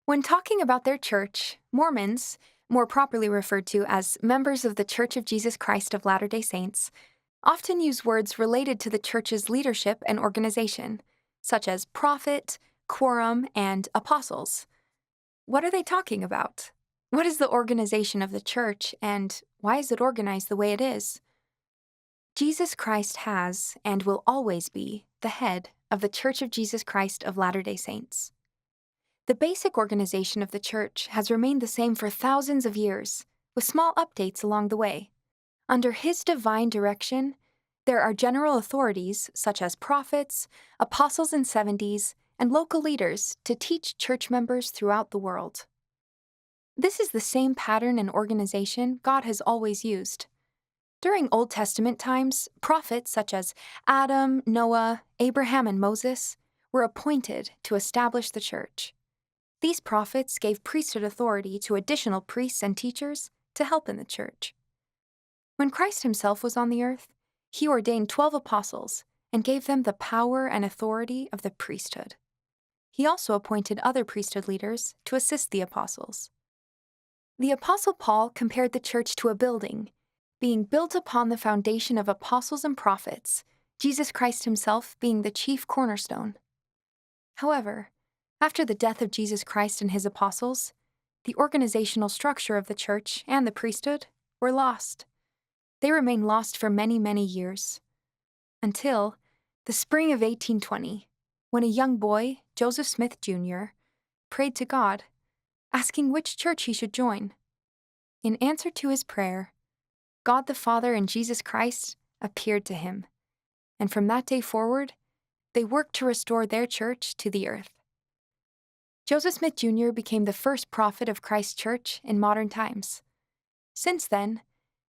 When talking about their church, Mormons, more properly referred to as members of the Church of Jesus Christ of Latter day Saints, often use words related to the church's leadership and organization, such as prophet, quorum, and apostles. What are they talking about? What is the organization of the church, and why is it organized the way it is? Jesus Christ has and will always be the head of the Church of Jesus Christ of Latter day Saints. The basic organization of the church has remained the same for thousands of years, with small updates along the way. Under His divine direction, there are general authorities such as prophets, apostles and 70s, and local leaders to teach church members throughout the world. This is the same pattern and organization God has always used. During Old Testament times, prophets such as Adam, Noah, Abraham, and Moses were appointed to establish the church. These prophets gave priesthood authority to additional priests and teachers to help in the church. When Christ himself was on the earth, he ordained 12 apostles and gave them the power and authority of the priesthood. He also appointed other priesthood leaders to assist the apostles. The Apostle Paul compared the church to a building, being built upon the foundation of apostles and prophets, Jesus Christ himself being the chief cornerstone. However, after the death of Jesus Christ and his apostles, the organizational structure of the church and the priesthood were lost. They remained lost for many, many years. Until the spring of 1820, when a young boy, Joseph Smith Jr., prayed to God, asking which church he should join. In answer to his prayer, God the Father and Jesus Christ appeared to him, and from that day forward, they worked to restore their church to the earth. Joseph Smith Jr. became the first prophet of Christ's church in modern times. Since then,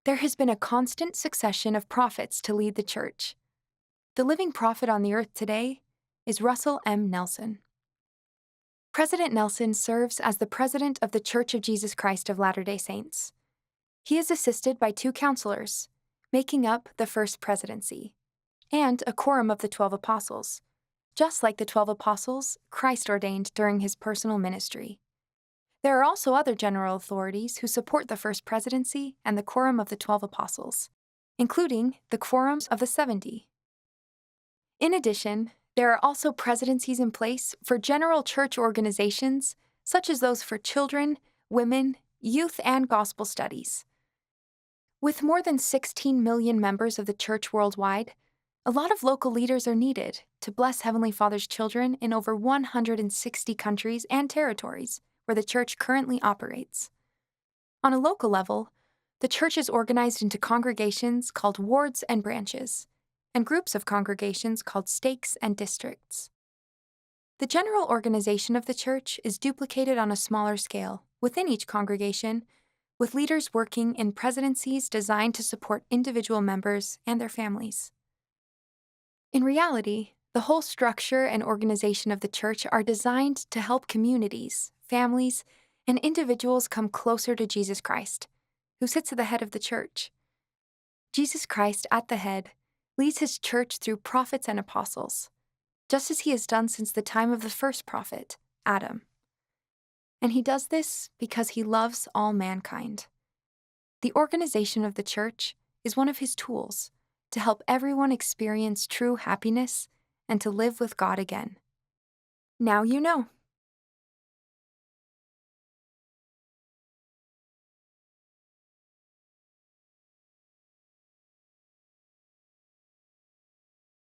there has been a constant succession of prophets to lead the church. The living prophet on the earth today is Russell M. Nelson. President Nelson serves as the president of the Church of Jesus Christ of Latter day Saints. He is assisted by 2 counselors, making up the first presidency, and a quorum of the 12 apostles, just like the 12 apostles Christ ordained during his personal ministry. There are also other general authorities who support the first presidency and the quorum of the 12 apostles, including the quorums of the 70. In addition, there are also presidencies in place for general church organizations, such as those for children, women, youth, and gospel studies. With more than 16 million members of the church worldwide, a lot of local leaders are needed to bless Heavenly Father's children in over 160 countries and territories where the church currently operates. On a local level, the church is organized into congregations called wards and branches, and groups of congregations called stakes and districts. The general organization of the church is duplicated on a smaller scale within each congregation, with leaders working in presidencies designed to support individual members and their families. In reality, the whole structure and organization of the church are designed to help communities, families, and individuals come closer to Jesus Christ, who sits at the head of the church. Jesus Christ, at the head, leads his church through prophets and apostles, just as he has done since the time of the first prophet, Adam. And he does this because he loves all mankind. The organization of the church is one of his tools to help everyone experience true happiness and to live with God again. Now you know.